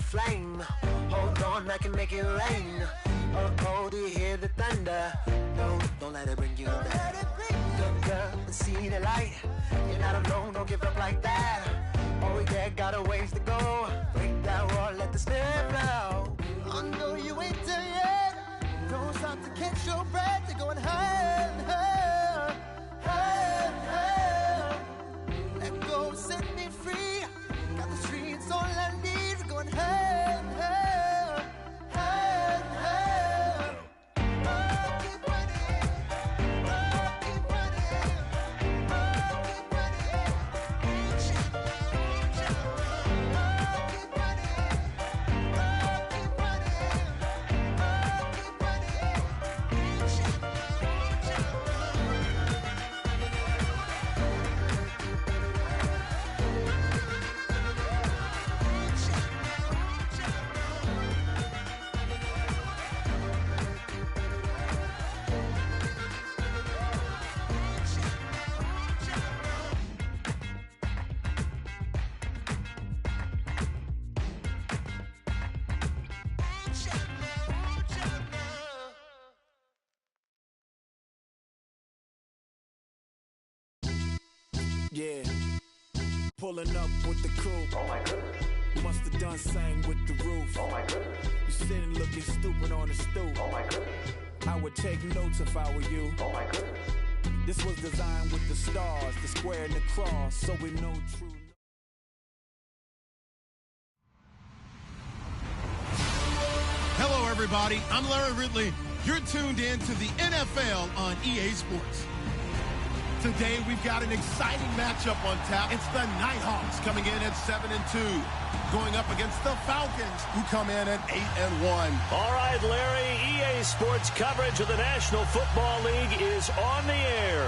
flame. Hold on, I can make it rain. Oh, do you hear the thunder? No, don't let it bring you down. Good girl, see the light. You're not alone, don't give up like that. Oh yeah, got a ways to go. Break that wall, let the spirit flow. I know you ain't there yet. Don't stop to catch your breath. You're going higher, higher, higher, higher. Let go, set me free. Got the streets, all I need. We're going higher, higher, higher, higher. Oh, keep running. Oh, keep running. Oh, keep running. Keep running. Oh, keep running. Oh, keep running. Yeah, pulling up with the crew. Oh my goodness. Must have done same with the roof. Oh my goodness. You sitting looking stupid on the stoop. Oh my goodness. I would take notes if I were you. Oh my goodness. This was designed with the stars, the square and the cross, so we know true. Hello, everybody. I'm Larry Ridley. You're tuned in to the NFL on EA Sports. Today, we've got an exciting matchup on tap. It's the Nighthawks coming in at 7-2, going up against the Falcons, who come in at 8-1. All right, Larry, EA Sports coverage of the National Football League is on the air.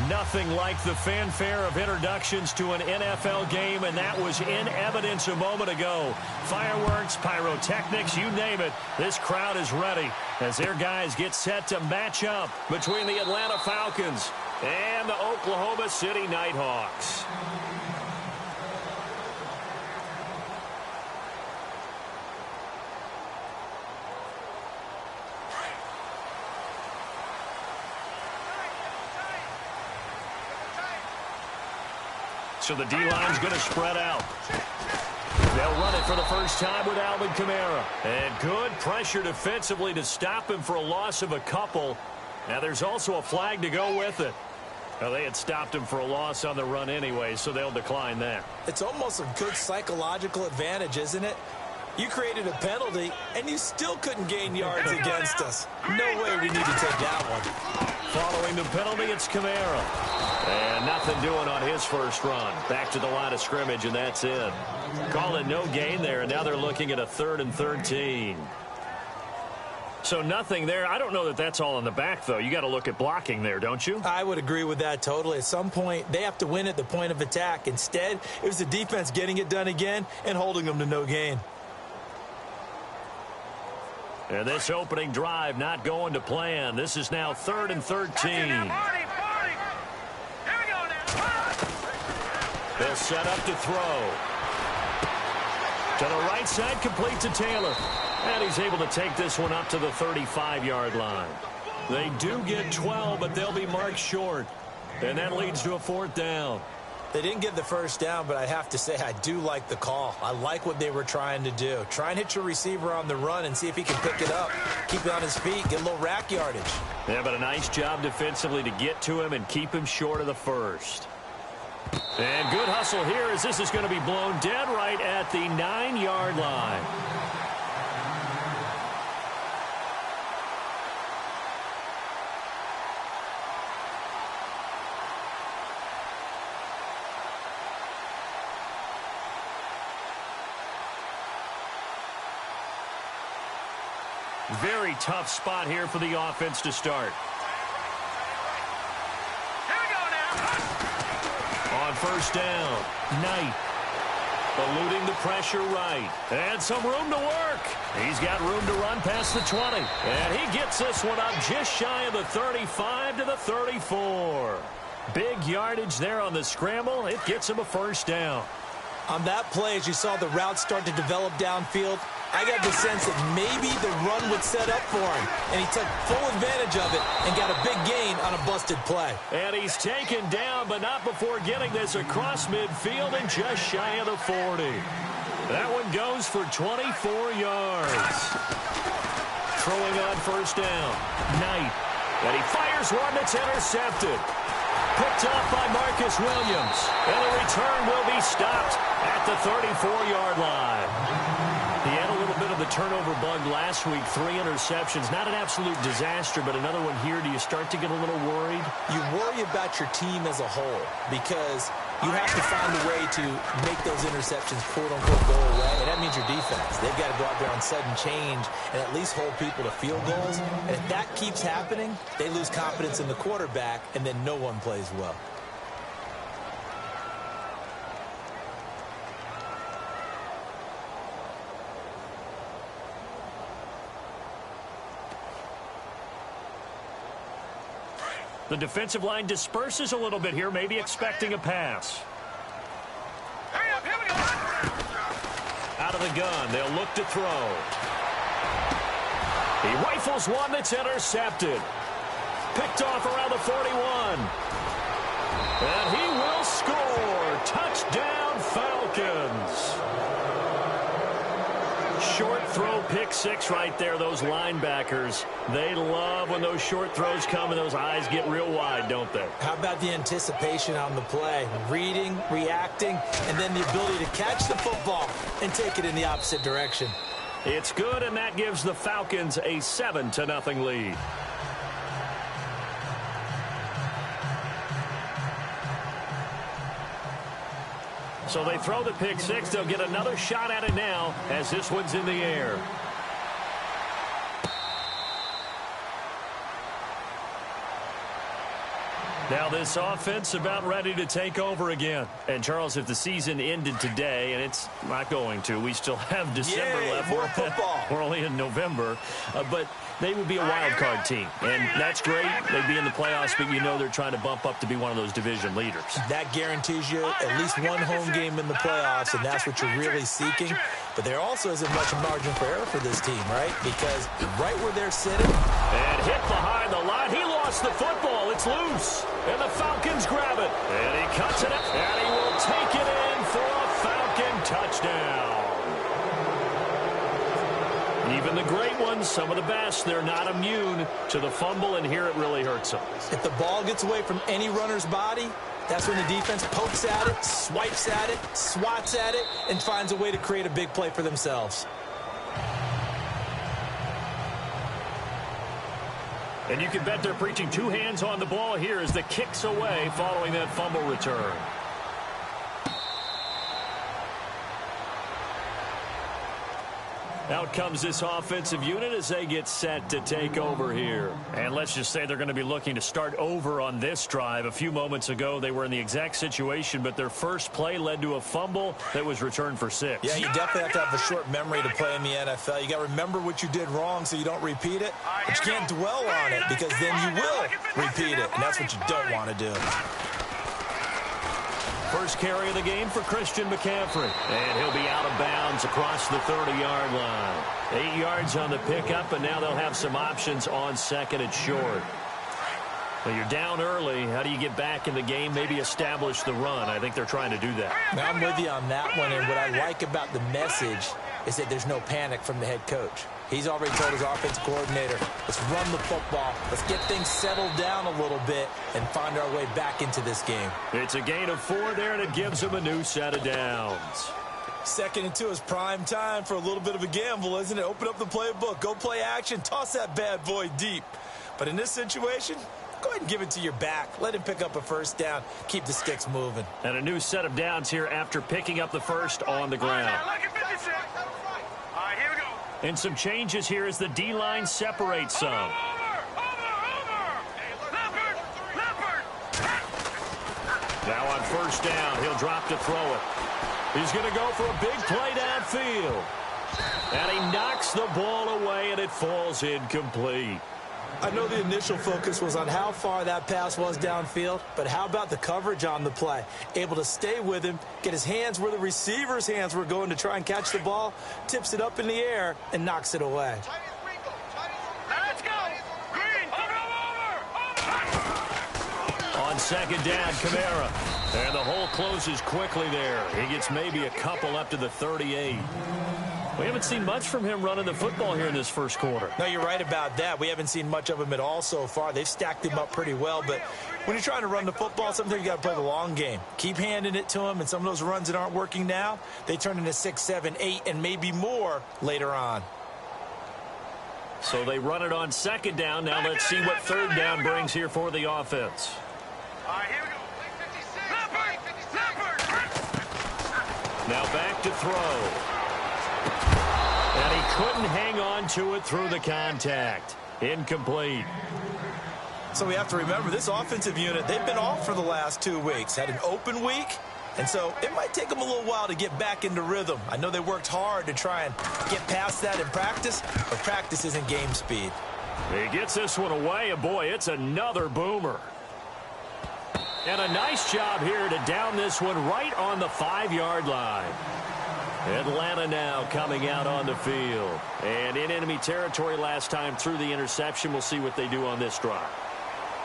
Nothing like the fanfare of introductions to an NFL game, and that was in evidence a moment ago. Fireworks, pyrotechnics, you name it. This crowd is ready as their guys get set to match up between the Atlanta Falcons and the Oklahoma City Nighthawks. So the D-line's going to spread out. They'll run it for the first time with Alvin Kamara. And good pressure defensively to stop him for a loss of a couple. Now there's also a flag to go with it. Well, they had stopped him for a loss on the run anyway, so they'll decline that. It's almost a good psychological advantage, isn't it? You created a penalty, and you still couldn't gain yards against us. No way we need to take that one. Following the penalty, it's Kamara. And nothing doing on his first run. Back to the line of scrimmage, and that's it. Call it no gain there, and now they're looking at a 3rd and 13. So nothing there. I don't know that that's all in the back, though. You got to look at blocking there, don't you? I would agree with that totally. At some point, they have to win at the point of attack. Instead, it was the defense getting it done again and holding them to no gain. And this opening drive not going to plan. This is now 3rd and 13. They'll set up to throw. To the right side, complete to Taylor. And he's able to take this one up to the 35-yard line. They do get 12, but they'll be marked short. And that leads to a 4th down. They didn't get the first down, but I have to say I do like the call. I like what they were trying to do. Try and hit your receiver on the run and see if he can pick it up. Keep it on his feet, get a little rack yardage. Yeah, but a nice job defensively to get to him and keep him short of the first. And good hustle here as this is going to be blown dead right at the 9-yard line. Very tough spot here for the offense to start. Here we go now. On first down, Knight eluding the pressure right. And some room to work. He's got room to run past the 20. And he gets this one up just shy of the 35 to the 34. Big yardage there on the scramble. It gets him a first down. On that play, as you saw the route start to develop downfield, I got the sense that maybe the run would set up for him, and he took full advantage of it and got a big gain on a busted play. And he's taken down, but not before getting this across midfield and just shy of the 40. That one goes for 24 yards. Throwing on first down, Knight. And he fires one that's intercepted. Picked off by Marcus Williams. And the return will be stopped at the 34-yard line. He had a little bit of the turnover bug last week, 3 interceptions. Not an absolute disaster, but another one here. Do you start to get a little worried? You worry about your team as a whole because you have to find a way to make those interceptions, quote-unquote, go away, and that means your defense. They've got to go out there on sudden change and at least hold people to field goals. And if that keeps happening, they lose confidence in the quarterback, and then no one plays well. The defensive line disperses a little bit here, maybe expecting a pass. Out of the gun, they'll look to throw. He rifles one that's intercepted. Picked off around the 41. And he will score. Touchdown, Falcons. Short throw, pick six right there. Those linebackers, they love when those short throws come and those eyes get real wide, don't they? How about the anticipation on the play? Reading, reacting, and then the ability to catch the football and take it in the opposite direction. It's good, and that gives the Falcons a 7-0 lead. So they throw the pick six. They'll get another shot at it now as this one's in the air. Now this offense about ready to take over again. And, Charles, if the season ended today, and it's not going to, we still have December left. More football. We're only in November. But they would be a wild card team. And that's great. They'd be in the playoffs, but you know they're trying to bump up to be one of those division leaders. That guarantees you at least one home game in the playoffs, and that's what you're really seeking. But there also isn't much margin for error for this team, right? Because right where they're sitting. And hit behind the line. He lost the football. It's loose. And the Falcons grab it. And he cuts it up. And he will take it in for a Falcon touchdown. Even the great ones, some of the best, they're not immune to the fumble, and here it really hurts them. If the ball gets away from any runner's body, that's when the defense pokes at it, swipes at it, swats at it, and finds a way to create a big play for themselves. And you can bet they're preaching two hands on the ball here as the kick's away following that fumble return. Out comes this offensive unit as they get set to take over here. And let's just say they're going to be looking to start over on this drive. A few moments ago, they were in the exact situation, but their first play led to a fumble that was returned for 6. Yeah, you definitely have to have a short memory to play in the NFL. You got to remember what you did wrong so you don't repeat it. But you can't dwell on it because then you will repeat it, and that's what you don't want to do. First carry of the game for Christian McCaffrey. And he'll be out of bounds across the 30-yard line. 8 yards on the pickup, and now they'll have some options on second and short. Well, you're down early. How do you get back in the game, maybe establish the run? I think they're trying to do that. Now, I'm with you on that one, and what I like about the message is that there's no panic from the head coach. He's already told his offensive coordinator, let's run the football, let's get things settled down a little bit and find our way back into this game. It's a gain of 4 there, and it gives them a new set of downs. 2nd and 2 is prime time for a little bit of a gamble, isn't it? Open up the playbook, go play action, toss that bad boy deep. But in this situation, go ahead and give it to your back. Let him pick up a first down. Keep the sticks moving. And a new set of downs here after picking up the first on the ground. And some changes here as the D-line separates some. Now on first down, he'll drop to throw it. He's going to go for a big play downfield. And he knocks the ball away, and it falls incomplete. I know the initial focus was on how far that pass was downfield, but how about the coverage on the play? Able to stay with him, get his hands where the receiver's hands were going to try and catch the ball, tips it up in the air, and knocks it away. Let's go! Green! Over! On second down, Kamara. And the hole closes quickly there. He gets maybe a couple up to the 38. We haven't seen much from him running the football here in this first quarter. No, you're right about that. We haven't seen much of him at all so far. They've stacked him up pretty well, but when you're trying to run the football, sometimes you got to play the long game. Keep handing it to him, and some of those runs that aren't working now, they turn into 6, 7, 8, and maybe more later on. So they run it on second down. Now let's see what third down brings here for the offense. All right, here we go. Now back to throw. And he couldn't hang on to it through the contact. Incomplete. So we have to remember this offensive unit, they've been off for the last 2 weeks. Had an open week, and so it might take them a little while to get back into rhythm. I know they worked hard to try and get past that in practice, but practice isn't game speed. He gets this one away, and boy, it's another boomer. And a nice job here to down this one right on the 5-yard line. Atlanta now coming out on the field. And in enemy territory last time through the interception. We'll see what they do on this drive.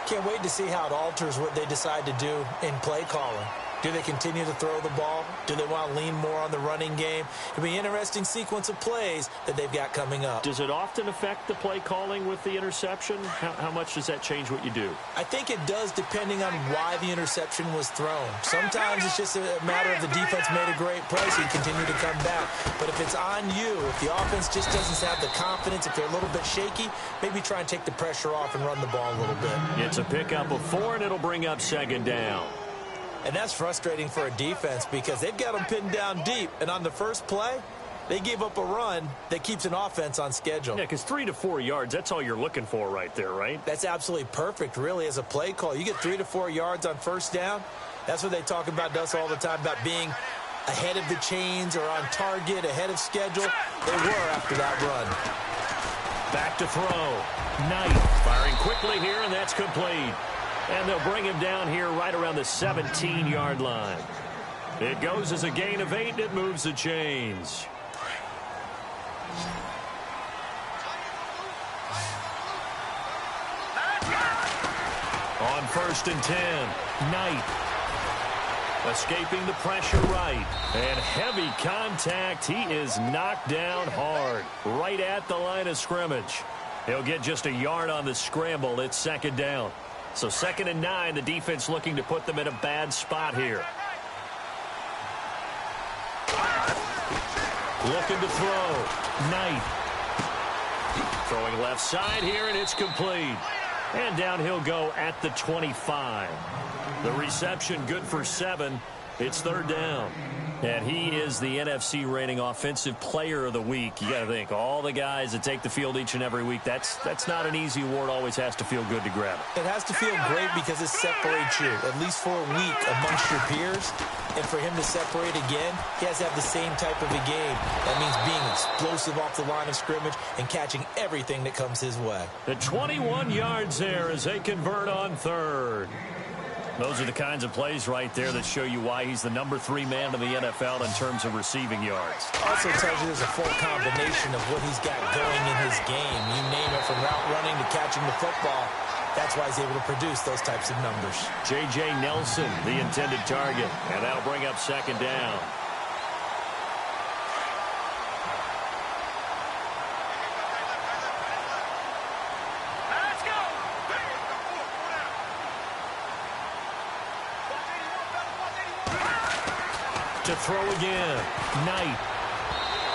Can't wait to see how it alters what they decide to do in play calling. Do they continue to throw the ball? Do they want to lean more on the running game? It'll be an interesting sequence of plays that they've got coming up. Does it often affect the play calling with the interception? How much does that change what you do? I think it does depending on why the interception was thrown. Sometimes it's just a matter of the defense made a great play, so you continue to come back. But if it's on you, if the offense just doesn't have the confidence, if they're a little bit shaky, maybe try and take the pressure off and run the ball a little bit. It's a pickup of 4, and it'll bring up second down. And that's frustrating for a defense because they've got them pinned down deep. And on the first play, they gave up a run that keeps an offense on schedule. Yeah, because 3 to 4 yards, that's all you're looking for right there, right? That's absolutely perfect, really, as a play call. You get 3 to 4 yards on first down. That's what they talk about to us all the time, about being ahead of the chains or on target, ahead of schedule. They were after that run. Back to throw. Knight firing quickly here, and that's complete. And they'll bring him down here right around the 17-yard line. It goes as a gain of 8, and it moves the chains. On 1st and 10, Knight. Escaping the pressure right. And heavy contact. He is knocked down hard. Right at the line of scrimmage. He'll get just a yard on the scramble. It's second down. So 2nd and 9, the defense looking to put them in a bad spot here. Looking to throw. Knight. Throwing left side here, and it's complete. And down he'll go at the 25. The reception good for 7. It's 3rd down. And he is the NFC reigning offensive player of the week. You got to think, all the guys that take the field each and every week, that's not an easy award. Always has to feel good to grab it. It has to feel great because it separates you, at least for a week, amongst your peers. And for him to separate again, he has to have the same type of a game. That means being explosive off the line of scrimmage and catching everything that comes his way. The 21 yards there as they convert on 3rd. Those are the kinds of plays right there that show you why he's the number 3 man in the NFL in terms of receiving yards. Also tells you there's a full combination of what he's got going in his game. You name it, from route running to catching the football. That's why he's able to produce those types of numbers. J.J. Nelson, the intended target, and that'll bring up second down. To throw again. Knight.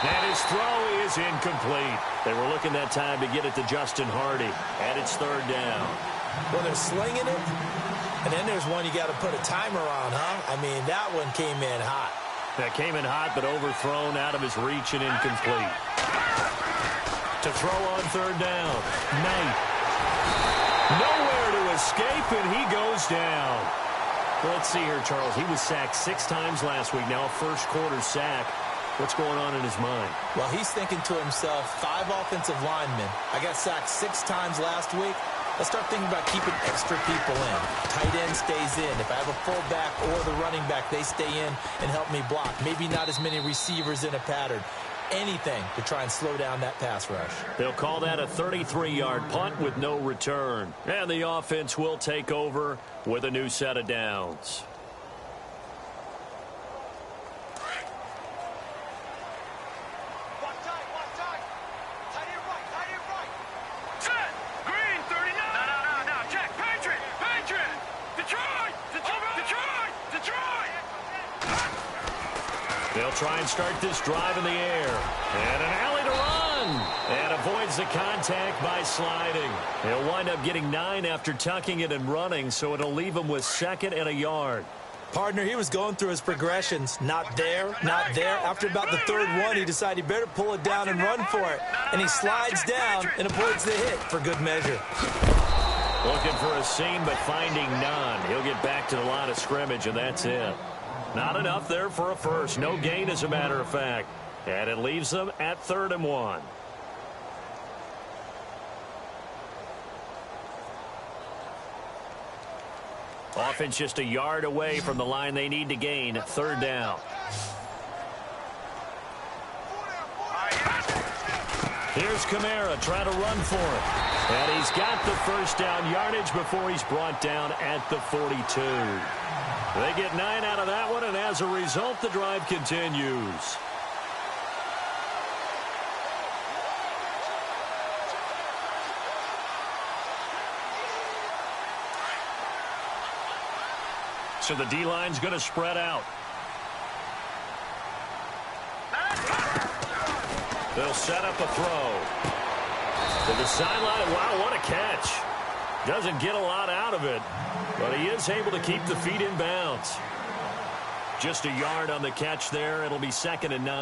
And his throw is incomplete. They were looking that time to get it to Justin Hardy. And it's 3rd down. Well, they're slinging it. And then there's one you got to put a timer on, huh? I mean, that one came in hot. That came in hot, but overthrown, out of his reach, and incomplete. To throw on 3rd down. Knight. Nowhere to escape, and he goes down. Let's see here, Charles. He was sacked 6 times last week. Now a first quarter sack. What's going on in his mind? Well, he's thinking to himself, 5 offensive linemen. I got sacked 6 times last week. Let's start thinking about keeping extra people in. Tight end stays in. If I have a fullback or the running back, they stay in and help me block. Maybe not as many receivers in a pattern. Anything to try and slow down that pass rush. They'll call that a 33-yard punt with no return. And the offense will take over with a new set of downs. They'll try and start this drive in the air. And an alley to run. And avoids the contact by sliding. He'll wind up getting 9 after tucking it and running, so it'll leave him with 2nd and a yard. Partner, he was going through his progressions. Not there, not there. After about the 3rd one, he decided he better pull it down and run for it. And he slides down and avoids the hit for good measure. Looking for a seam, but finding none. He'll get back to the line of scrimmage, and that's it. Not enough there for a first. No gain, as a matter of fact. And it leaves them at 3rd and 1. Offense just a yard away from the line they need to gain. 3rd down. Here's Kamara trying to run for it. And he's got the first down yardage before he's brought down at the 42. They get 9 out of that one, and as a result, the drive continues. So the D-line's going to spread out. They'll set up a throw. To the sideline. Wow, what a catch. Doesn't get a lot out of it, but he is able to keep the feet in bounds. Just a yard on the catch there. It'll be 2nd and 9. All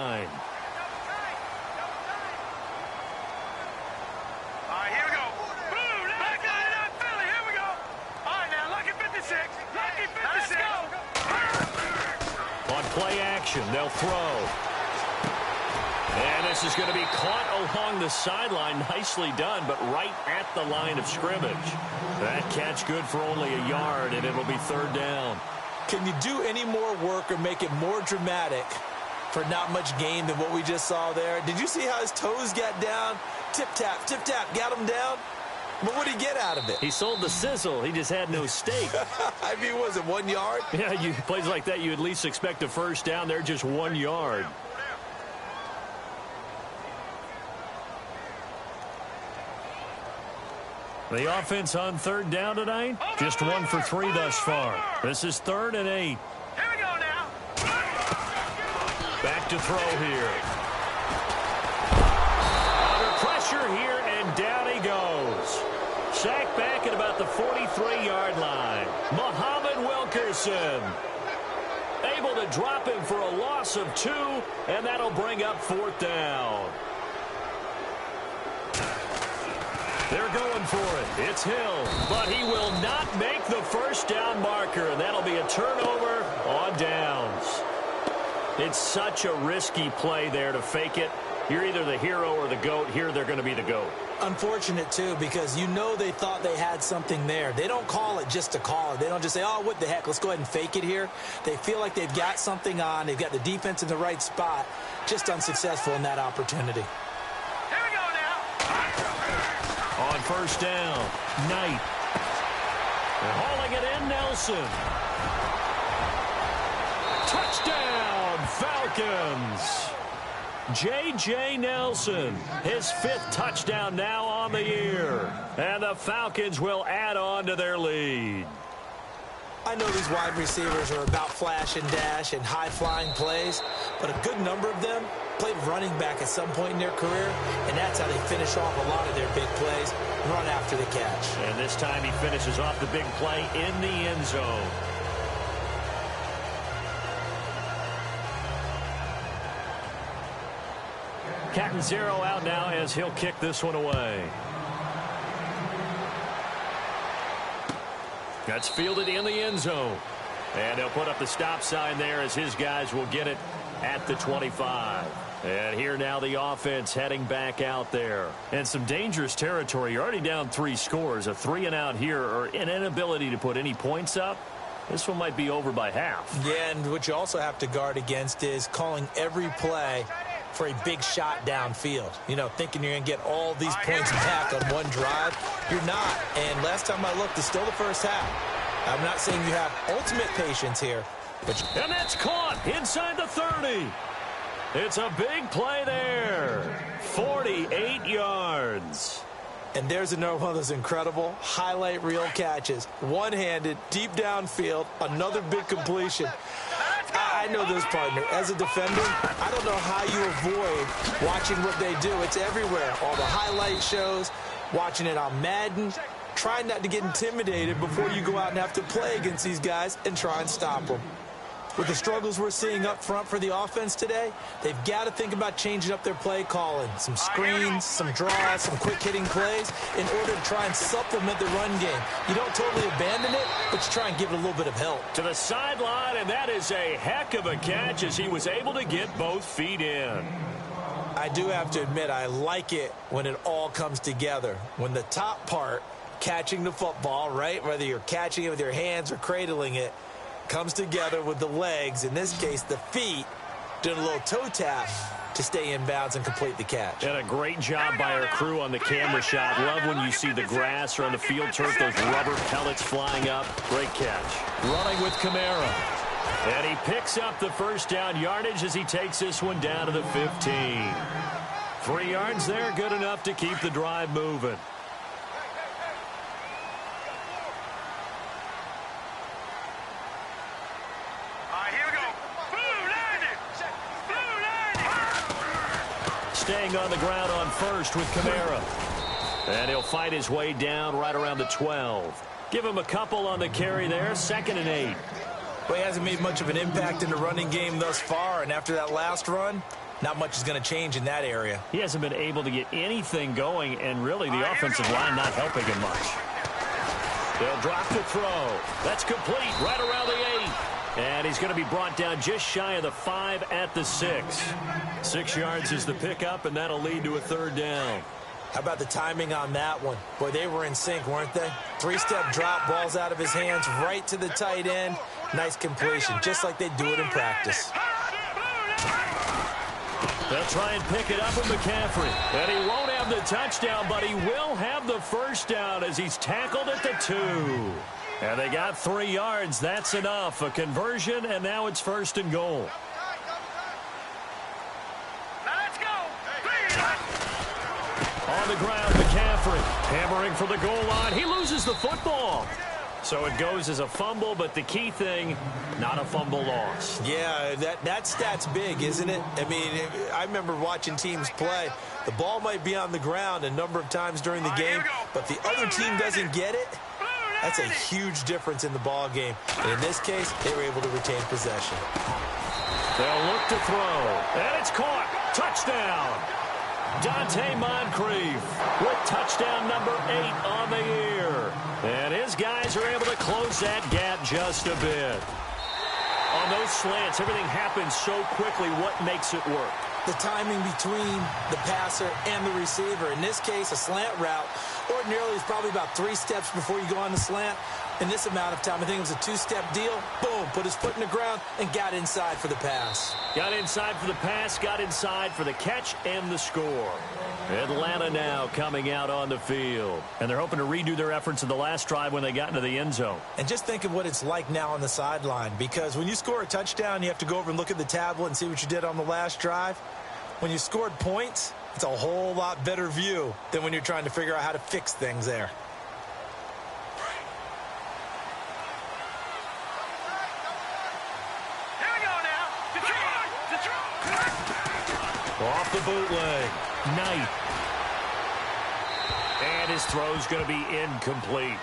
right, here we go. Boom, back line up, Philly. Here we go. All right, now, lucky 56. Lucky 56. Let's go. On play action, they'll throw. And this is going to be caught along the sideline. Nicely done, but right at the line of scrimmage. That catch good for only a yard, and it'll be 3rd down. Can you do any more work or make it more dramatic for not much gain than what we just saw there? Did you see how his toes got down? Tip-tap, got him down. But what did he get out of it? He sold the sizzle. He just had no steak. I mean, was it 1 yard? Yeah, plays like that, you at least expect a first down. They're just 1 yard. The offense on 3rd down tonight, just 1 for 3 thus far. This is 3rd and 8. Here we go now. Back to throw here. Under pressure here, and down he goes. Sacked back at about the 43-yard line. Muhammad Wilkerson able to drop him for a loss of 2, and that'll bring up 4th down. They're going for it. It's Hill, but he will not make the first down marker, and that'll be a turnover on downs. It's such a risky play there to fake it. You're either the hero or the GOAT. Here they're going to be the GOAT. Unfortunate, too, because you know they thought they had something there. They don't call it just to call it. They don't just say, oh, what the heck, let's go ahead and fake it here. They feel like they've got something on. They've got the defense in the right spot. Just unsuccessful in that opportunity. Here we go now. On first down, Knight. They're hauling it in, Nelson. Touchdown, Falcons. J.J. Nelson, his 5th touchdown now on the year. And the Falcons will add on to their lead. I know these wide receivers are about flash and dash and high-flying plays, but a good number of them played running back at some point in their career, and that's how they finish off a lot of their big plays, run after the catch. And this time he finishes off the big play in the end zone. Captain Zero out now as he'll kick this one away. That's fielded in the end zone. And they'll put up the stop sign there as his guys will get it at the 25. And here now the offense heading back out there. And some dangerous territory. You're already down 3 scores. A 3-and-out here or an inability to put any points up. This one might be over by half. Yeah, and what you also have to guard against is calling every play for a big shot downfield. You know, thinking you're going to get all these points back on one drive. You're not. And last time I looked, it's still the first half. I'm not saying you have ultimate patience here. But and that's caught inside the 30. It's a big play there. 48 yards. And there's another one of those incredible highlight reel catches. One-handed, deep downfield, another big completion. I know this, partner. As a defender, I don't know how you avoid watching what they do. It's everywhere. All the highlight shows, watching it on Madden. Try not to get intimidated before you go out and have to play against these guys and try and stop them. With the struggles we're seeing up front for the offense today, they've got to think about changing up their play calling. Some screens, some draws, some quick-hitting plays in order to try and supplement the run game. You don't totally abandon it, but you try and give it a little bit of help. To the sideline, and that is a heck of a catch as he was able to get both feet in. I do have to admit, I like it when it all comes together. When the top part, catching the football, right, whether you're catching it with your hands or cradling it, comes together with the legs, in this case the feet, doing a little toe tap to stay in bounds and complete the catch. And a great job by our crew on the camera shot. Love when you see the grass or on the field turf, those rubber pellets flying up. Great catch. Running with Kamara. And he picks up the first down yardage as he takes this one down to the 15. 3 yards there, good enough to keep the drive moving. Staying on the ground on first with Kamara. And he'll fight his way down right around the 12. Give him a couple on the carry there. 2nd and 8. Well, he hasn't made much of an impact in the running game thus far, and after that last run, not much is going to change in that area. He hasn't been able to get anything going, and really the offensive line not helping him much. They'll drop the throw. That's complete right around the 8. And he's going to be brought down just shy of the 5 at the 6. 6 yards is the pickup, and that'll lead to a 3rd down. How about the timing on that one? Boy, they were in sync, weren't they? 3-step drop, balls out of his hands, right to the tight end. Nice completion, just like they do it in practice. They'll try and pick it up with McCaffrey. And he won't have the touchdown, but he will have the first down as he's tackled at the 2. And they got 3 yards. That's enough. A conversion, and now it's 1st and goal. Let's go. On the ground, McCaffrey hammering for the goal line. He loses the football. So it goes as a fumble, but the key thing, not a fumble loss. Yeah, that stat's big, isn't it? I mean, I remember watching teams play. The ball might be on the ground a number of times during the game, but if the other team doesn't get it, that's a huge difference in the ball game. And in this case, they were able to retain possession. They'll look to throw, and it's caught. Touchdown. Dante Moncrief with touchdown number 8 on the year. And his guys are able to close that gap just a bit. On those slants, everything happens so quickly. What makes it work? The timing between the passer and the receiver. In this case, a slant route ordinarily is probably about 3 steps before you go on the slant. In this amount of time, I think it was a 2-step deal. Boom, put his foot in the ground and got inside for the pass. Got inside for the pass, got inside for the catch and the score. Atlanta now coming out on the field. And they're hoping to redo their efforts in the last drive when they got into the end zone. And just think of what it's like now on the sideline. Because when you score a touchdown, you have to go over and look at the tablet and see what you did on the last drive. When you scored points, it's a whole lot better view than when you're trying to figure out how to fix things there. Off the bootleg. Knight. And his throw's going to be incomplete.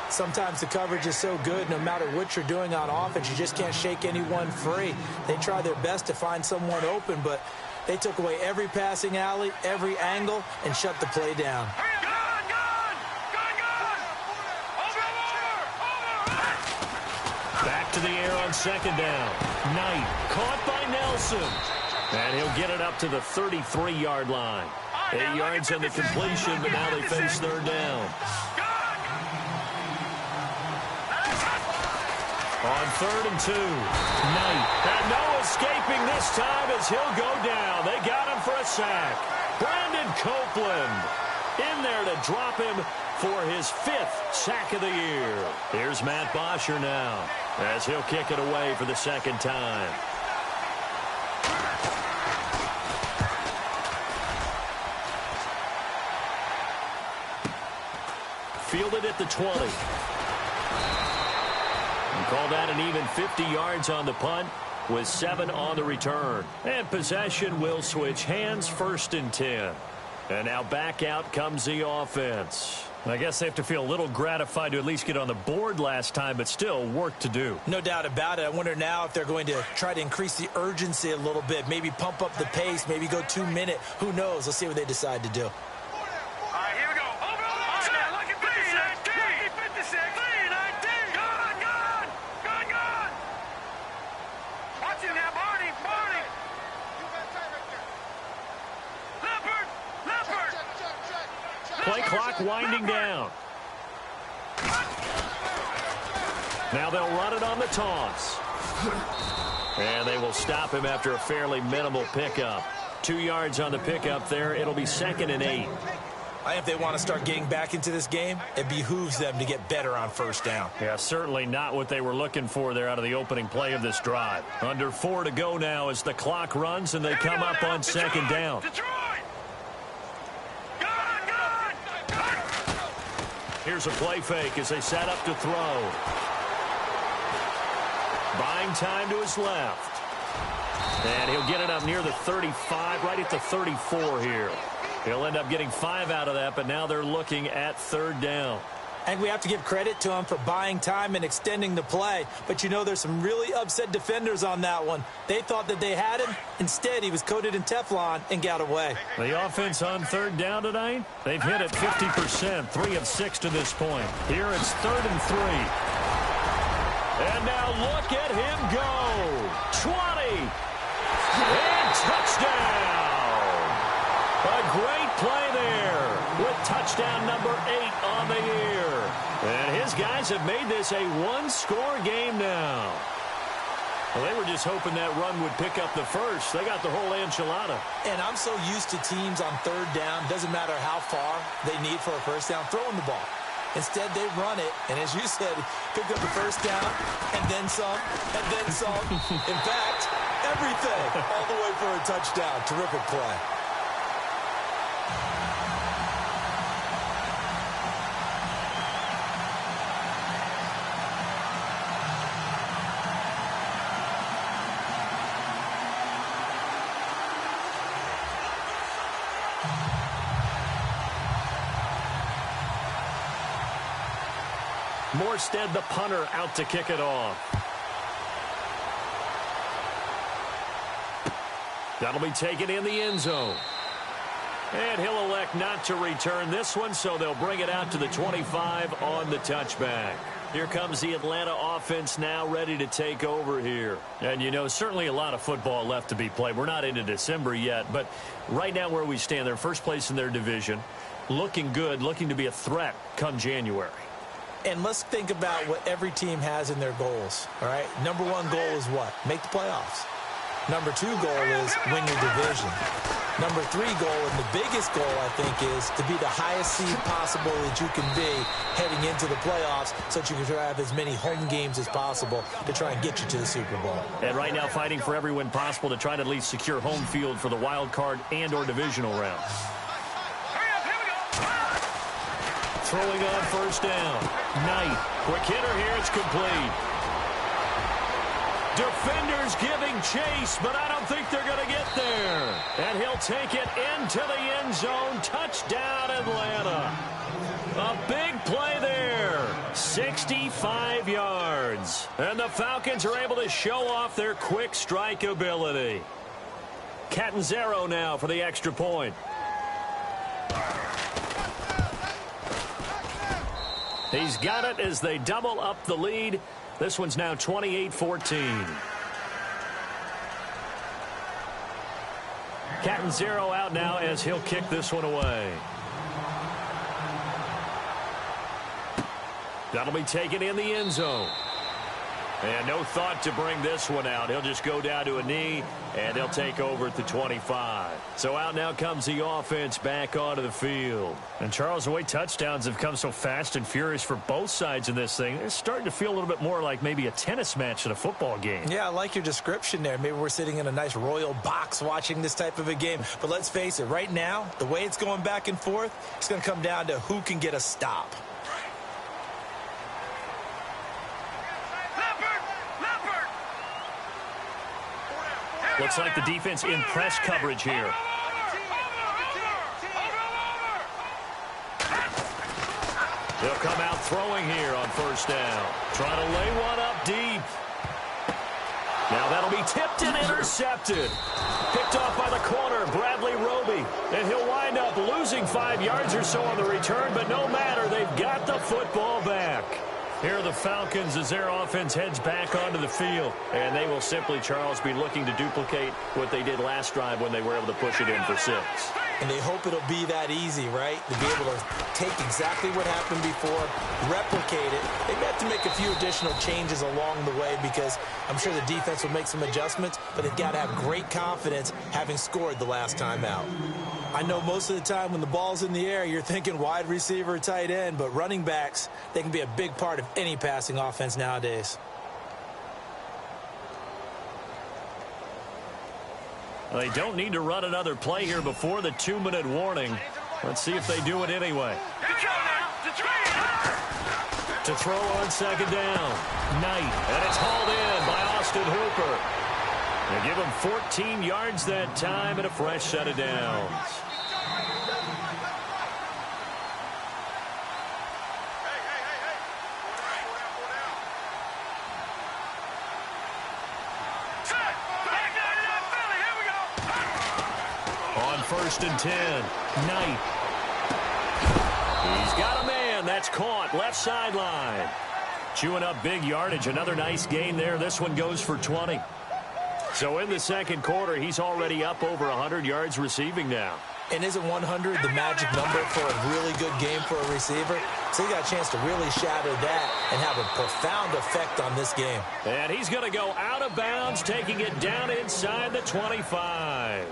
Sometimes the coverage is so good, no matter what you're doing on offense, you just can't shake anyone free. They try their best to find someone open, but they took away every passing alley, every angle, and shut the play down. Back to the air on second down. Knight caught by Nelson. And he'll get it up to the 33-yard line. 8 yards on the completion, but now they face third down. On 3rd and 2, Knight. And no escaping this time as he'll go down. They got him for a sack. Brandon Copeland in there to drop him for his 5th sack of the year. Here's Matt Bosher now as he'll kick it away for the second time. Fielded at the 20. And call that an even 50 yards on the punt with 7 on the return. And possession will switch hands, 1st and 10. And now back out comes the offense. I guess they have to feel a little gratified to at least get on the board last time, but still work to do. No doubt about it. I wonder now if they're going to try to increase the urgency a little bit, maybe pump up the pace, maybe go 2-minute. Who knows? Let's see what they decide to do. Play clock winding down. Now they'll run it on the toss. And they will stop him after a fairly minimal pickup. 2 yards on the pickup there. It'll be 2nd and 8. I think if they want to start getting back into this game, it behooves them to get better on 1st down. Yeah, certainly not what they were looking for there out of the opening play of this drive. Under 4 to go now as the clock runs and they come up on 2nd down. Here's a play fake as they set up to throw. Buying time to his left. And he'll get it up near the 35, right at the 34 here. He'll end up getting 5 out of that, but now they're looking at 3rd down. And we have to give credit to him for buying time and extending the play. But, you know, there's some really upset defenders on that one. They thought that they had him. Instead, he was coated in Teflon and got away. The offense on 3rd down tonight, they've hit it 50%, 3 of 6 to this point. Here it's 3rd and 3. And now look at him go. 20. And touchdown. A great play there with touchdown number 8 on the year. And his guys have made this a one-score game now. Well, they were just hoping that run would pick up the first. They got the whole enchilada. And I'm so used to teams on 3rd down, doesn't matter how far they need for a 1st down, throwing the ball. Instead, they run it, and as you said, pick up the 1st down, and then some, and then some. In fact, everything all the way for a touchdown. Terrific play. Morstead, the punter, out to kick it off. That'll be taken in the end zone. And he'll elect not to return this one, so they'll bring it out to the 25 on the touchback. Here comes the Atlanta offense now ready to take over here. And, you know, certainly a lot of football left to be played. We're not into December yet, but right now where we stand, they're first place in their division, looking good, looking to be a threat come January. And let's think about what every team has in their goals, all right? Number 1 goal is what? Make the playoffs. Number 2 goal is win your division. Number 3 goal, and the biggest goal, I think, is to be the highest seed possible that you can be heading into the playoffs so that you can have as many home games as possible to try and get you to the Super Bowl. And right now fighting for every win possible to try to at least secure home field for the wild card and or divisional round. Throwing on 1st down. Knight. Quick hitter here. It's complete. Defenders giving chase, but I don't think they're going to get there. And he'll take it into the end zone. Touchdown, Atlanta. A big play there. 65 yards. And the Falcons are able to show off their quick strike ability. Catanzaro now for the extra point. He's got it as they double up the lead This one's now 28-14. Canton zero out now as he'll kick this one away. That'll be taken in the end zone. And no thought to bring this one out. He'll just go down to a knee, and they'll take over at the 25. So out now comes the offense back onto the field. And, Charles, the way touchdowns have come so fast and furious for both sides in this thing, it's starting to feel a little bit more like maybe a tennis match in a football game. Yeah, I like your description there. Maybe we're sitting in a nice royal box watching this type of a game. But let's face it, right now, the way it's going back and forth, it's going to come down to who can get a stop. Looks like the defense in press coverage here. They'll come out throwing here on first down. Trying to lay one up deep. Now that'll be tipped and intercepted. Picked off by the corner, Bradley Roby. And he'll wind up losing 5 yards or so on the return, but no matter, they've got the football back. Here are the Falcons as their offense heads back onto the field. And they will simply, Charles, be looking to duplicate what they did last drive when they were able to push it in for 6. And they hope it'll be that easy, right? To be able to take exactly what happened before, replicate it. They may have to make a few additional changes along the way because I'm sure the defense will make some adjustments, but they've got to have great confidence having scored the last time out. I know most of the time when the ball's in the air, you're thinking wide receiver, tight end, but running backs, they can be a big part of any passing offense nowadays. Well, they don't need to run another play here before the 2-minute warning. Let's see if they do it anyway. To throw on second down. Knight, and it's hauled in by Austin Hooper. They give him 14 yards that time and a fresh set of downs. On first and 10, Knight. He's got a man. That's caught. Left sideline. Chewing up big yardage. Another nice gain there. This one goes for 20. So in the second quarter, he's already up over 100 yards receiving now. And isn't 100 the magic number for a really good game for a receiver? So he got a chance to really shatter that and have a profound effect on this game. And he's going to go out of bounds, taking it down inside the 25.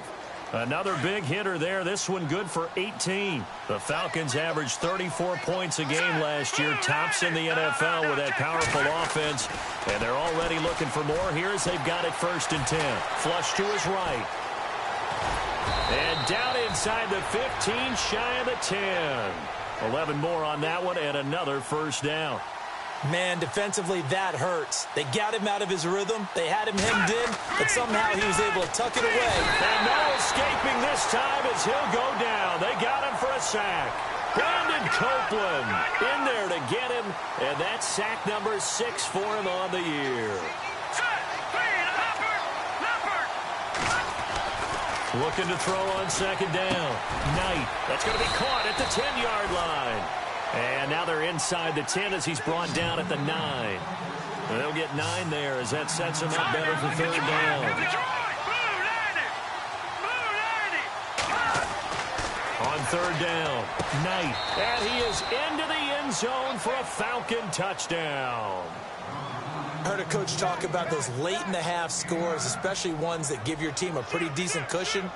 Another big hitter there. This one good for 18. The Falcons averaged 34 points a game last year. Tops in the NFL with that powerful offense. And they're already looking for more here as they've got it first and 10. Flush to his right. And down inside the 15, shy of the 10. 11 more on that one and another first down. Man, defensively, that hurts. They got him out of his rhythm. They had him hemmed in, but somehow he was able to tuck it away. And no escaping this time as he'll go down. They got him for a sack. Brandon Copeland in there to get him, and that's sack number 6 for him on the year. Looking to throw on second down. Knight. That's going to be caught at the 10-yard line. And now they're inside the 10 as he's brought down at the 9. And they'll get 9 there as that sets him up better for third down. On third down, Knight. And he is into the end zone for a Falcon touchdown. I heard a coach talk about those late-in-the-half scores, especially ones that give your team a pretty decent cushion.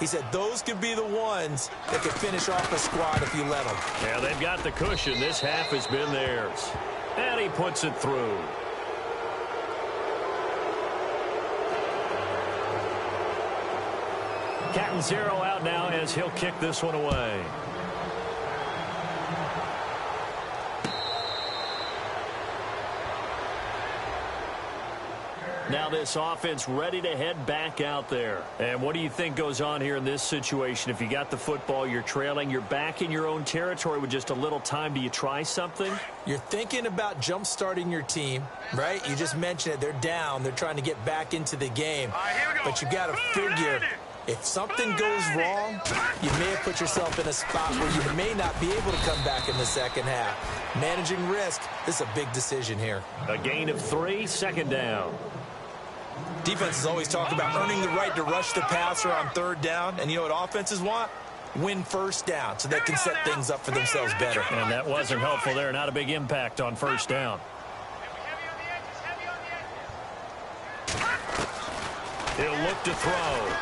He said those could be the ones that could finish off a squad if you let them. Yeah, they've got the cushion. This half has been theirs. And he puts it through. Canton 0 out now as he'll kick this one away. Now this offense ready to head back out there. And what do you think goes on here in this situation? If you got the football, you're trailing, you're back in your own territory with just a little time. Do you try something? You're thinking about jump-starting your team, right? You just mentioned it. They're down. They're trying to get back into the game. But you got to figure If something goes wrong, you may have put yourself in a spot where you may not be able to come back in the second half. Managing risk, this is a big decision here. A gain of 3, second down. Defenses always talk about earning the right to rush the passer on third down. And you know what offenses want? Win first down so they can set things up for themselves better. And that wasn't helpful there. Not a big impact on first down. He'll look to throw.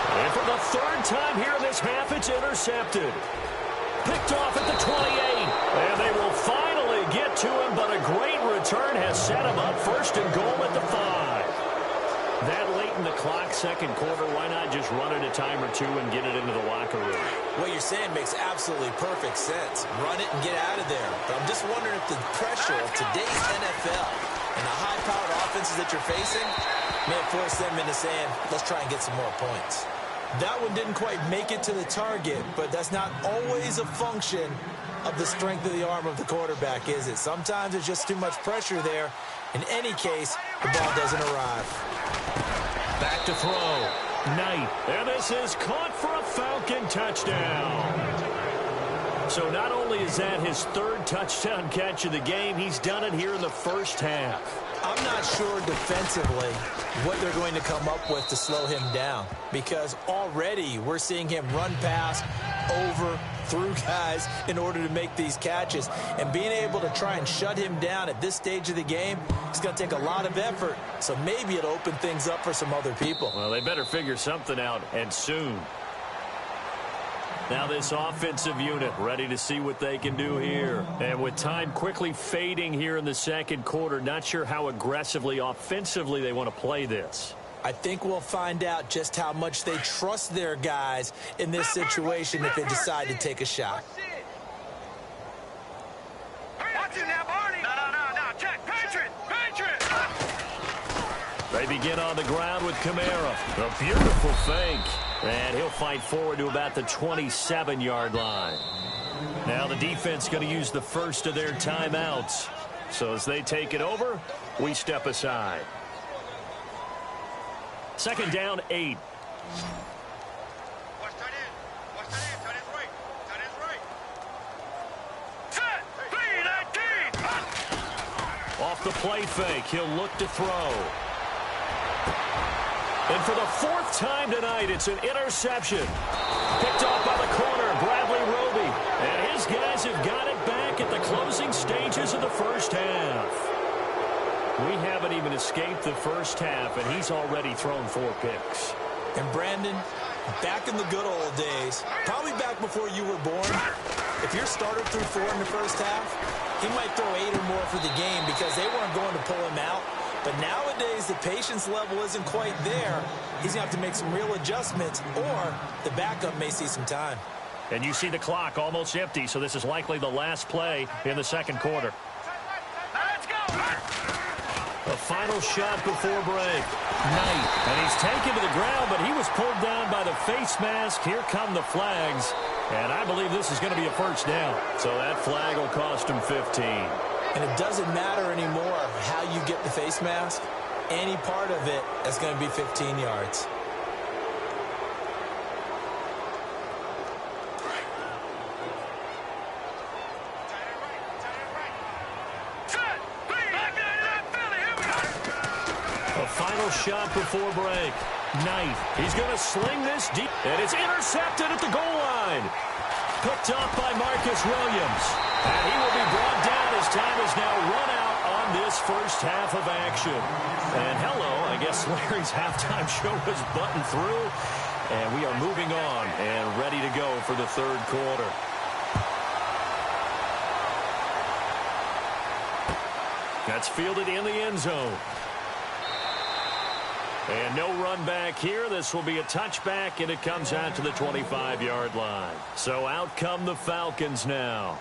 And for the third time here in this half, it's intercepted. Picked off at the 28. And they will finally get to him, but a great return has set him up first and goal at the 5. That late in the clock, second quarter, why not just run it a time or two and get it into the locker room? What you're saying makes absolutely perfect sense. Run it and get out of there. But I'm just wondering if the pressure of today's NFL and the high-powered offenses that you're facing may have forced them into saying, let's try and get some more points. That one didn't quite make it to the target, but that's not always a function of the strength of the arm of the quarterback, is it? Sometimes it's just too much pressure there. In any case, the ball doesn't arrive. Back to throw. Knight. And this is caught for a Falcon touchdown. So not only is that his third touchdown catch of the game, he's done it here in the first half. I'm not sure defensively what they're going to come up with to slow him down, because already we're seeing him run past, over, through guys in order to make these catches. And being able to try and shut him down at this stage of the game, it's going to take a lot of effort. So maybe it'll open things up for some other people. Well, they better figure something out, and soon. Now this offensive unit ready to see what they can do here. And with time quickly fading here in the second quarter, not sure how aggressively, offensively they want to play this. I think we'll find out just how much they trust their guys in this situation if they decide to take a shot. Watch it now, Barney. No. Check. Patriot. They begin on the ground with Kamara. A beautiful fake. And he'll fight forward to about the 27-yard line. Now the defense going to use the first of their timeouts. So as they take it over, we step aside. Second down, 8. Watch tight end. Tight end's right. Set. Lead 18. Off the play fake, he'll look to throw. And for the fourth time tonight, it's an interception. Picked off by the corner, Bradley Roby. And his guys have got it back at the closing stages of the first half. We haven't even escaped the first half, and he's already thrown 4 picks. And Brandon, back in the good old days, probably back before you were born, if your starter threw 4 in the first half, he might throw 8 or more for the game because they weren't going to pull him out. But nowadays, the patience level isn't quite there. He's going to have to make some real adjustments, or the backup may see some time. And you see the clock almost empty, so this is likely the last play in the second quarter. Let's go. A final shot before break. Knight. And he's taken to the ground, but he was pulled down by the face mask. Here come the flags. And I believe this is going to be a first down. So that flag will cost him 15. And it doesn't matter anymore how you get the face mask. Any part of it is going to be 15 yards. A final shot before break. Knight. He's going to sling this deep. And it's intercepted at the goal line. Picked up by Marcus Williams. And he will be brought down as time is now run out on this first half of action. And hello, I guess Larry's halftime show is buttoned through. And we are moving on and ready to go for the third quarter. That's fielded in the end zone. And no run back here. This will be a touchback, and it comes out to the 25-yard line. So out come the Falcons now.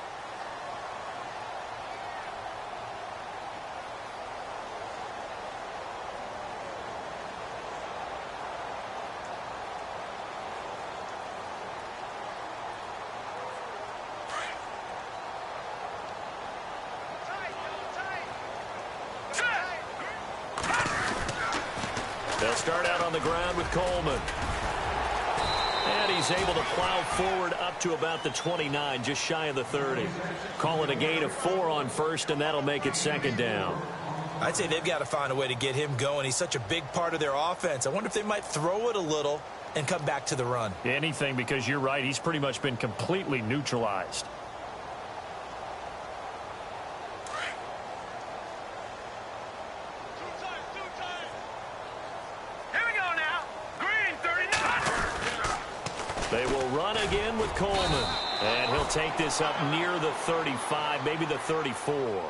They'll start out on the ground with Coleman. And he's able to plow forward up to about the 29, just shy of the 30. Call it a gain of 4 on first, and that'll make it second down. I'd say they've got to find a way to get him going. He's such a big part of their offense. I wonder if they might throw it a little and come back to the run. Anything, because you're right. He's pretty much been completely neutralized. They will run again with Coleman. And he'll take this up near the 35, maybe the 34.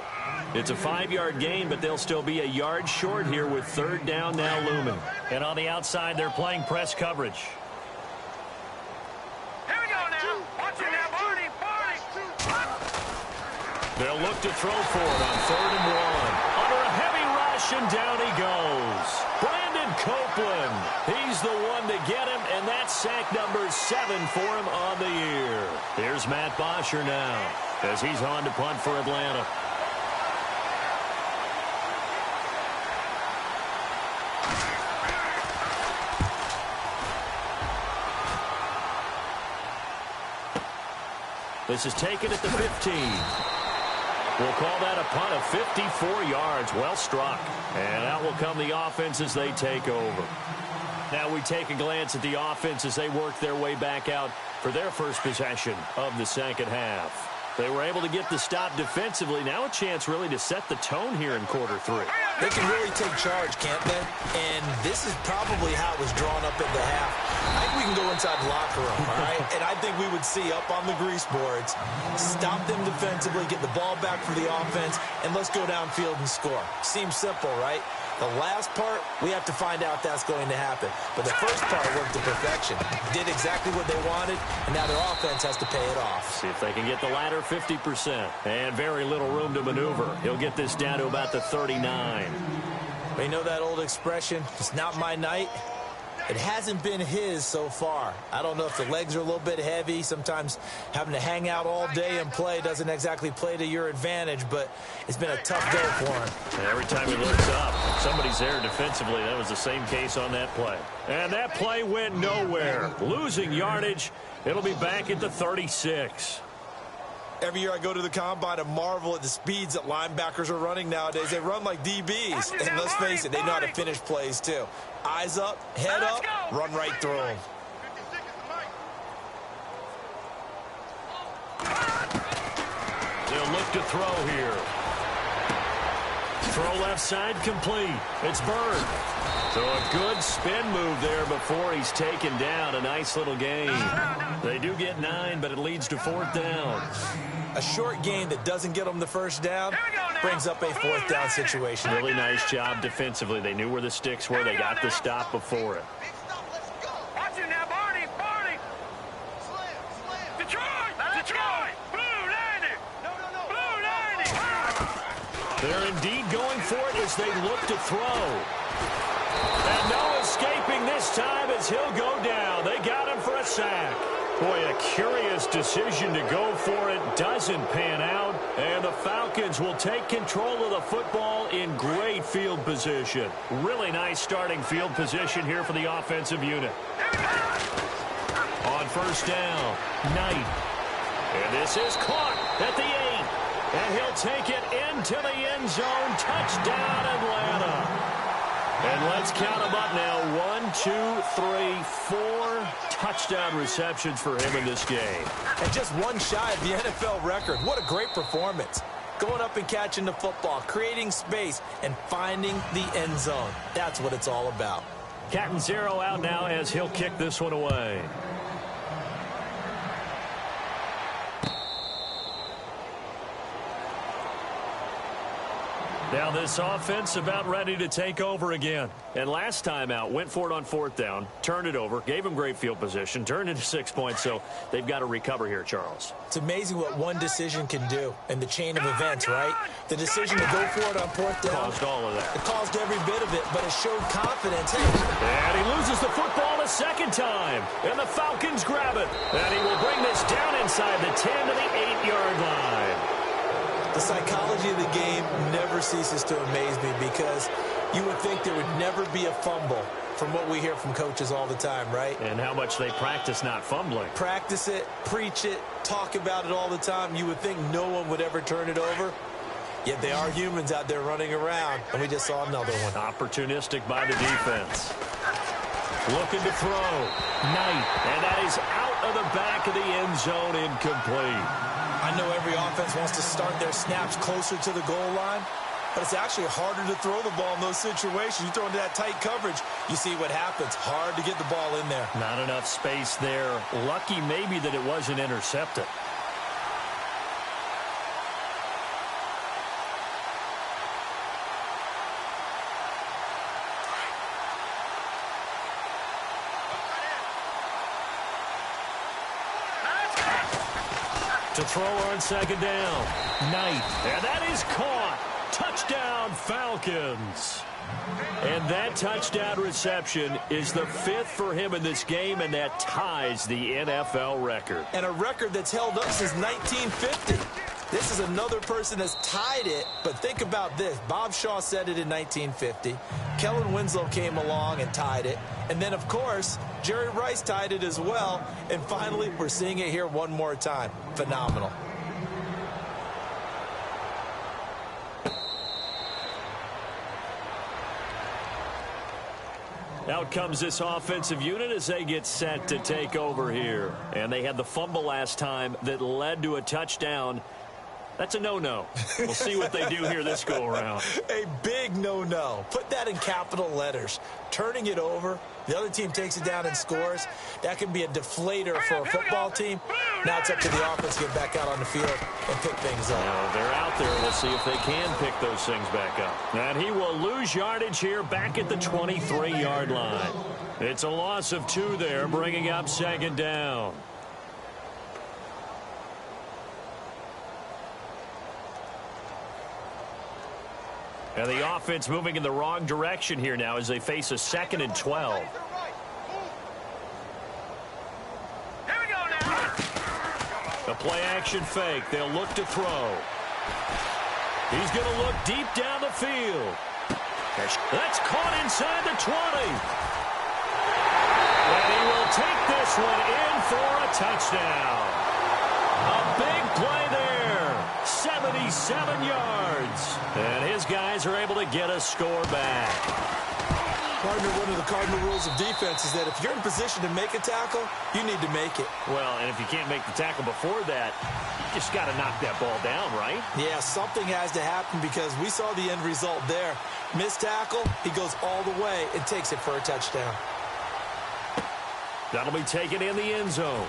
It's a 5-yard gain, but they'll still be a yard short here with third down now looming. And on the outside, they're playing press coverage. Here we go now. Watch it now, Barney. They'll look to throw for it on 3rd and 1. Under a heavy rush, and down he goes. Brandon Copeland. He's the one to get him, and that's sack number 7 for him on the year. Here's Matt Bosher now as he's on to punt for Atlanta. This is taken at the 15. We'll call that a punt of 54 yards. Well struck. And out will come the offense as they take over. Now we take a glance at the offense as they work their way back out for their first possession of the second half. They were able to get the stop defensively. Now a chance really to set the tone here in quarter 3. They can really take charge, can't they? And this is probably how it was drawn up at the half. I think we can go inside the locker room, all right? And I think we would see up on the grease boards, stop them defensively, get the ball back for the offense, and let's go downfield and score. Seems simple, right? The last part, we have to find out if that's going to happen. But the first part worked to perfection. Did exactly what they wanted, and now their offense has to pay it off. See if they can get the latter 50%. And very little room to maneuver. He'll get this down to about the 39. You know that old expression, it's not my night? It hasn't been his so far. I don't know if the legs are a little bit heavy. Sometimes having to hang out all day and play doesn't exactly play to your advantage, but it's been a tough go for him. And every time he looks up, somebody's there defensively. That was the same case on that play. And that play went nowhere. Losing yardage. It'll be back at the 36. Every year I go to the combine and marvel at the speeds that linebackers are running nowadays. They run like DBs. And let's face it, they know how to finish plays too. Eyes up, head up, run right through them. They'll look to throw here. Throw left side complete. It's Bird. So a good spin move there before he's taken down. A nice little gain. They do get 9, but it leads to 4th down. A short gain that doesn't get them the first down brings up a 4th down situation. Really nice job defensively. They knew where the sticks were. They got the stop before it. Watch it now, Barney. Detroit. Blue 90. Blue 90. They're indeed going for it as they look to throw. And no escaping this time as he'll go down. They got him for a sack. Boy, a curious decision to go for it. Doesn't pan out. And the Falcons will take control of the football in great field position. Really nice starting field position here for the offensive unit. On first down, Knight. And this is caught at the 8. And he'll take it into the end zone. Touchdown, Atlanta. And let's count them up now. 1, 2, 3, 4 touchdown receptions for him in this game. And just one shy of the NFL record. What a great performance. Going up and catching the football, creating space, and finding the end zone. That's what it's all about. Captain Zero out now as he'll kick this one away. Now this offense about ready to take over again. And last time out, went for it on 4th down, turned it over, gave them great field position, turned into 6 points, so they've got to recover here, Charles. It's amazing what one decision can do in the chain of events, right? The decision to go for it on 4th down. Caused all of that. It caused every bit of it, but it showed confidence. Hey. And he loses the football a second time. And the Falcons grab it. And he will bring this down inside the 10 to the 8-yard line. The psychology of the game never ceases to amaze me because you would think there would never be a fumble from what we hear from coaches all the time, right? And how much they practice not fumbling. Practice it, preach it, talk about it all the time. You would think no one would ever turn it over. Yet they are humans out there running around, and we just saw another one. Opportunistic by the defense. Looking to throw. Knight. And that is out of the back of the end zone, incomplete. I know every offense wants to start their snaps closer to the goal line, but it's actually harder to throw the ball in those situations. You throw into that tight coverage, you see what happens. Hard to get the ball in there. Not enough space there. Lucky maybe that it wasn't intercepted. To throw on second down. Knight. And that is caught. Touchdown, Falcons. And that touchdown reception is the 5th for him in this game, and that ties the NFL record. And a record that's held up since 1950. This is another person that's tied it, but think about this. Bob Shaw said it in 1950. Kellen Winslow came along and tied it. And then, of course, Jerry Rice tied it as well. And finally, we're seeing it here one more time. Phenomenal. Out comes this offensive unit as they get set to take over here. And they had the fumble last time that led to a touchdown. That's a no-no. We'll see what they do here this go-around. A big no-no. Put that in capital letters. Turning it over, the other team takes it down and scores. That can be a deflator for a football team. Now it's up to the offense to get back out on the field and pick things up. Now they're out there. We'll see if they can pick those things back up. And he will lose yardage here back at the 23-yard line. It's a loss of 2 there, bringing up second down. And the offense moving in the wrong direction here now as they face a 2nd and 12. Here we go now. A play-action fake. They'll look to throw. He's going to look deep down the field. That's caught inside the 20. And he will take this one in for a touchdown. A big play there. 77 yards. And his guys are able to get a score back. Partner, one of the cardinal rules of defense is that if you're in position to make a tackle, you need to make it. Well, and if you can't make the tackle before that, you just got to knock that ball down, right? Yeah, something has to happen because we saw the end result there. Missed tackle, he goes all the way and takes it for a touchdown. That'll be taken in the end zone.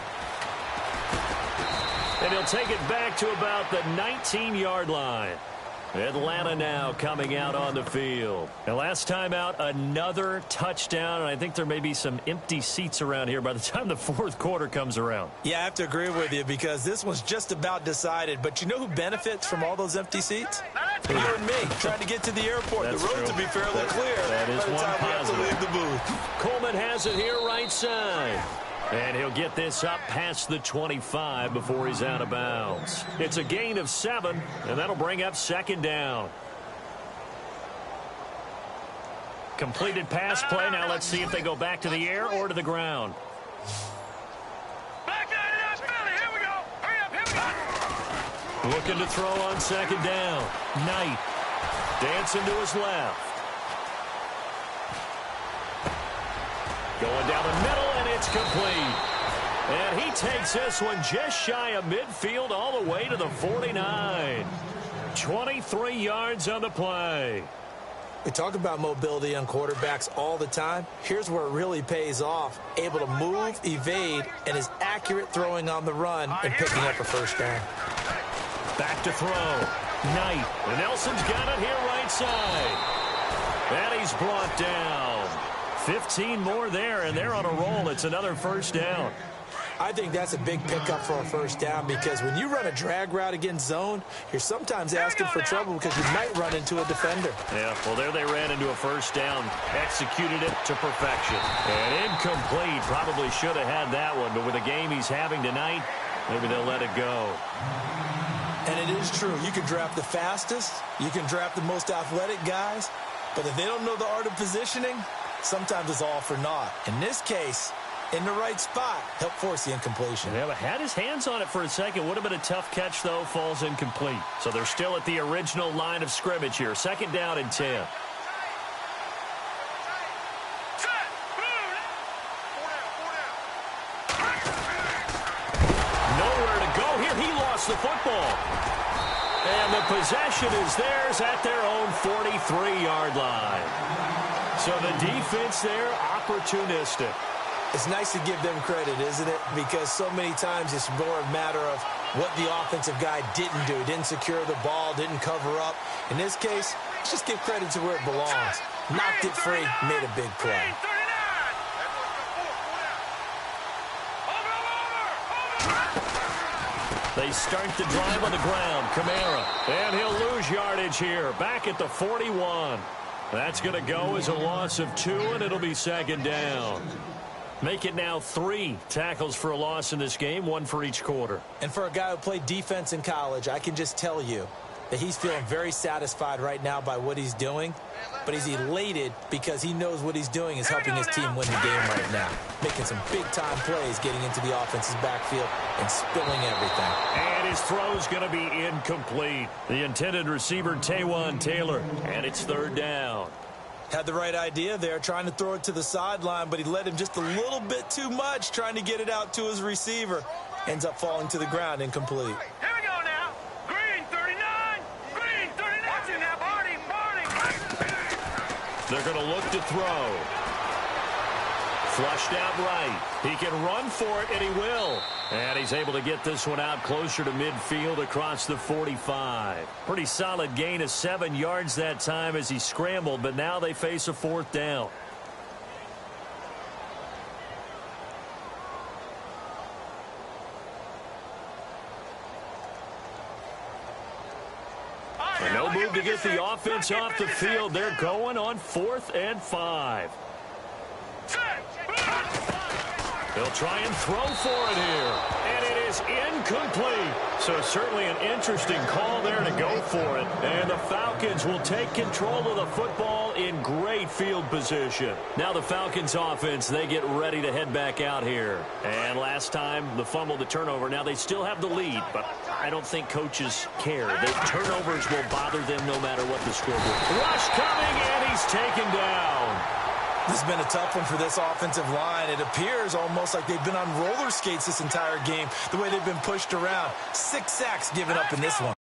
And he'll take it back to about the 19-yard line. Atlanta now coming out on the field. And last time out, another touchdown. And I think there may be some empty seats around here by the time the 4th quarter comes around. Yeah, I have to agree with you because this one's just about decided. But you know who benefits from all those empty seats? You and me, trying to get to the airport. That's the road true. to be fairly clear. That is by the one time we have to positive. leave the booth. Coleman has it here right side. And he'll get this up past the 25 before he's out of bounds. It's a gain of 7, and that'll bring up second down. Completed pass play. Now let's see if they go back to the air or to the ground. Back there, Philly. Here we go. Hurry up, here we go. Looking to throw on second down. Knight dancing to his left. Going down the middle, and it's complete. And he takes this one just shy of midfield all the way to the 49. 23 yards on the play. We talk about mobility on quarterbacks all the time. Here's where it really pays off. Able to move, evade, and his accurate throwing on the run and picking up a first down. Back to throw. Knight. And Nelson's got it here right side. And he's brought down. 15 more there, and they're on a roll. It's another first down. I think that's a big pickup for a first down because when you run a drag route against zone, you're sometimes asking for trouble because you might run into a defender. Yeah, well, there they ran into a first down, executed it to perfection. And incomplete. Probably should have had that one, but with the game he's having tonight, maybe they'll let it go. And it is true. You can draft the fastest. You can draft the most athletic guys. But if they don't know the art of positioning, sometimes it's all for naught. In this case, in the right spot, help force the incompletion. Yeah, had his hands on it for a second. Would have been a tough catch, though. Falls incomplete. So they're still at the original line of scrimmage here. 2nd down and 10. Nowhere to go here. He lost the football. And the possession is theirs at their own 43-yard line. So the defense there, opportunistic. It's nice to give them credit, isn't it? Because so many times it's more a matter of what the offensive guy didn't do. Didn't secure the ball, didn't cover up. In this case, let's just give credit to where it belongs. Knocked it free, made a big play. They start the drive on the ground. Kamara. And he'll lose yardage here. Back at the 41. That's going to go as a loss of 2, and it'll be 2nd down. Make it now 3 tackles for a loss in this game, 1 for each quarter. And for a guy who played defense in college, I can just tell you that he's feeling very satisfied right now by what he's doing. But he's elated because he knows what he's doing is helping his team win the game right now. Making some big-time plays, getting into the offense's backfield and spilling everything. And his throw's going to be incomplete. The intended receiver, Taywan Taylor. And it's 3rd down. Had the right idea there, trying to throw it to the sideline, but he led him just a little bit too much, trying to get it out to his receiver. Ends up falling to the ground, incomplete. Here we go now. Green 39. Green 39. Watch it now, Barney. They're going to look to throw. Flushed out right. He can run for it, and he will. And he's able to get this one out closer to midfield across the 45. Pretty solid gain of 7 yards that time as he scrambled, but now they face a 4th down. No move to get the offense off the field. They're going on 4th and 5. They'll try and throw for it here. And it is incomplete. So certainly an interesting call there to go for it. And the Falcons will take control of the football in great field position. Now the Falcons offense, they get ready to head back out here. And last time, the fumble, the turnover. Now they still have the lead, but I don't think coaches care. The turnovers will bother them no matter what the score is. Rush coming, and he's taken down. This has been a tough one for this offensive line. It appears almost like they've been on roller skates this entire game, the way they've been pushed around. 6 sacks given up in this one.